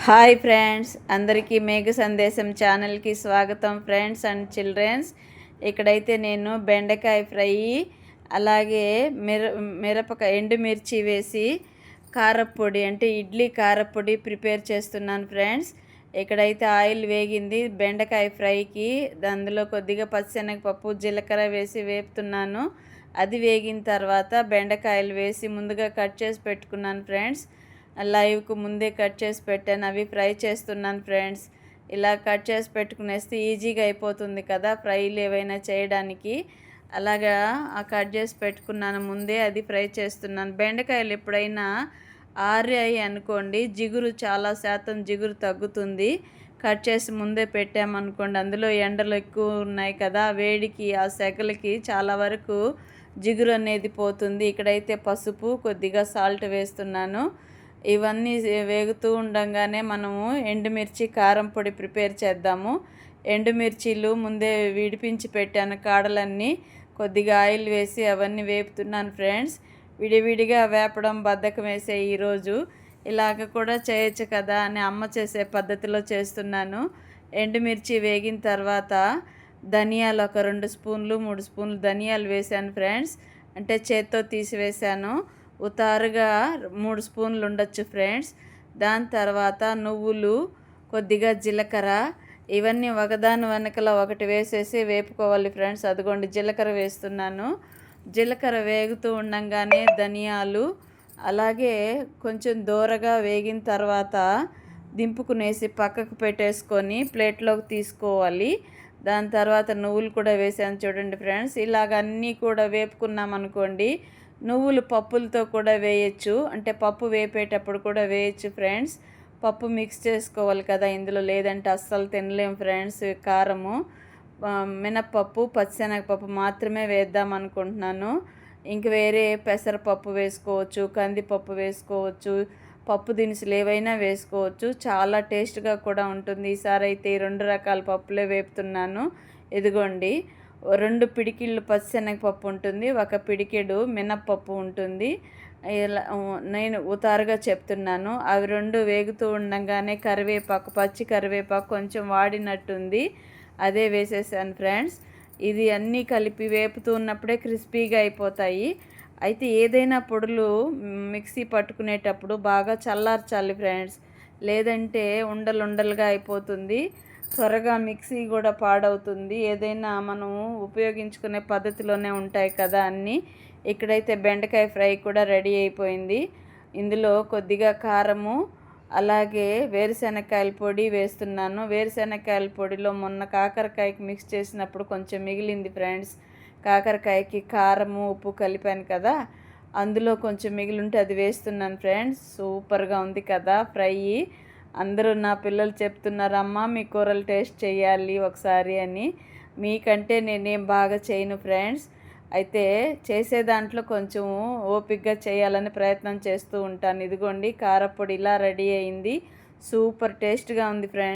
Hi friends, అందరికీ మేఘ సందేశం ఛానల్కి స్వాగతం ఫ్రెండ్స్ అండ్ చిల్డ్రన్స్. ఇక్కడైతే నేను బెండకాయ ఫ్రై అలాగే ఎండుమిర్చి వేసి కారప్పొడి అంటే ఇడ్లీ కారప్పొడి ప్రిపేర్ చేస్తున్నాను ఫ్రెండ్స్. ఇక్కడైతే ఆయిల్ వేగింది బెండకాయ ఫ్రైకి, అందులో కొద్దిగా పచ్చిశనగపప్పు జీలకర్ర వేసి వేపుతున్నాను. అది వేగిన తర్వాత బెండకాయలు వేసి ముందుగా కట్ చేసి పెట్టుకున్నాను ఫ్రెండ్స్. లైవ్కు ముందే కట్ చేసి పెట్టాను, అవి ఫ్రై చేస్తున్నాను ఫ్రెండ్స్. ఇలా కట్ చేసి పెట్టుకునేస్తే ఈజీగా అయిపోతుంది కదా ఫ్రైలు ఏవైనా చేయడానికి. అలాగా కట్ చేసి పెట్టుకున్నాను ముందే, అది ఫ్రై చేస్తున్నాను. బెండకాయలు ఎప్పుడైనా ఆరాయి అనుకోండి, జిగురు చాలా శాతం జిగురు తగ్గుతుంది. కట్ చేసి ముందే పెట్టామనుకోండి, అందులో ఎండలు ఎక్కువ ఉన్నాయి కదా, వేడికి ఆ సెగలకి చాలా వరకు జిగురు అనేది పోతుంది. ఇక్కడైతే పసుపు కొద్దిగా సాల్ట్ వేస్తున్నాను. ఇవన్నీ వేగుతూ ఉండగానే మనము ఎండుమిర్చి కారం పొడి ప్రిపేర్ చేద్దాము. ఎండుమిర్చీలు ముందే విడిపించి పెట్టాను కాడలన్నీ, కొద్దిగా ఆయిల్ వేసి అవన్నీ వేపుతున్నాను ఫ్రెండ్స్. విడివిడిగా వేపడం బద్ధకం వేసే ఈరోజు ఇలాగ కూడా చేయొచ్చు కదా అని అమ్మ చేసే పద్ధతిలో చేస్తున్నాను. ఎండుమిర్చి వేగిన తర్వాత ధనియాలు ఒక 2 స్పూన్లు 3 స్పూన్లు ధనియాలు వేసాను ఫ్రెండ్స్. అంటే చేత్తో తీసివేశాను. ఉతారుగా 3 స్పూన్లు ఉండొచ్చు ఫ్రెండ్స్. దాని తర్వాత నువ్వులు, కొద్దిగా జీలకర్ర, ఇవన్నీ ఒకదాని వెనకల ఒకటి వేసేసి వేపుకోవాలి ఫ్రెండ్స్. అదిగోండి జీలకర్ర వేస్తున్నాను. జీలకర్ర వేగుతూ ఉండగానే ధనియాలు, అలాగే కొంచెం దూరగా వేగిన తర్వాత దింపుకునేసి పక్కకు పెట్టేసుకొని ప్లేట్లోకి తీసుకోవాలి. దాని తర్వాత నువ్వులు కూడా వేసాను చూడండి ఫ్రెండ్స్. ఇలాగ అన్నీ కూడా వేపుకున్నాం అనుకోండి, నువ్వులు పప్పులతో కూడా వేయచ్చు, అంటే పప్పు వేపేటప్పుడు కూడా వేయచ్చు ఫ్రెండ్స్. పప్పు మిక్స్ చేసుకోవాలి కదా ఇందులో, లేదంటే అస్సలు తినలేం ఫ్రెండ్స్. కారము మినప్పప్పు పచ్చిశనగపప్పు మాత్రమే వేద్దాం అనుకుంటున్నాను. ఇంక వేరే పెసరపప్పు వేసుకోవచ్చు, కందిపప్పు వేసుకోవచ్చు, పప్పు దినుసులు ఏవైనా వేసుకోవచ్చు. చాలా టేస్ట్గా కూడా ఉంటుంది. ఈసారి అయితే ఈ 2 రకాల పప్పులే వేపుతున్నాను. ఇదిగోండి 2 పిడికిళ్ళు పచ్చిశనగపప్పు ఉంటుంది, 1 పిడికెడు మినప్పప్పు ఉంటుంది. ఇలా నేను ఉతారుగా చెప్తున్నాను. అవి 2 వేగుతూ ఉండగానే కరివేపాకు, పచ్చి కరివేపాకు కొంచెం వాడినట్టుంది, అదే వేసేసాను ఫ్రెండ్స్. ఇది అన్నీ కలిపి వేపుతూ ఉన్నప్పుడే క్రిస్పీగా అయిపోతాయి. అయితే ఏదైనా పొడులు మిక్సీ పట్టుకునేటప్పుడు బాగా చల్లార్చాలి ఫ్రెండ్స్, లేదంటే ఉండలుగా అయిపోతుంది. త్వరగా మిక్సీ కూడా పాడవుతుంది. ఏదైనా మనం ఉపయోగించుకునే పద్ధతిలోనే ఉంటాయి కదా అన్నీ. ఇక్కడైతే బెండకాయ ఫ్రై కూడా రెడీ అయిపోయింది. ఇందులో కొద్దిగా కారము, అలాగే వేరుశెనగకాయల పొడి వేస్తున్నాను. వేరుశెనగకాయల పొడిలో మొన్న కాకరకాయకి మిక్స్ చేసినప్పుడు కొంచెం మిగిలింది ఫ్రెండ్స్. కాకరకాయకి కారము ఉప్పు కలిపాను కదా, అందులో కొంచెం మిగిలింటే అది వేస్తున్నాను ఫ్రెండ్స్. సూపర్గా ఉంది కదా ఫ్రై. అందరూ నా పిల్లలు చెప్తున్నారు, అమ్మ మీ కూరలు టేస్ట్ చేయాలి ఒకసారి అని. మీకంటే నేనేం బాగా చేయను ఫ్రెండ్స్. అయితే చేసే దాంట్లో కొంచెం ఓపికగా చేయాలని ప్రయత్నం చేస్తూ ఉంటాను. ఇదిగోండి కారప్పొడి ఇలా రెడీ అయింది. సూపర్ టేస్ట్గా ఉంది ఫ్రెండ్స్.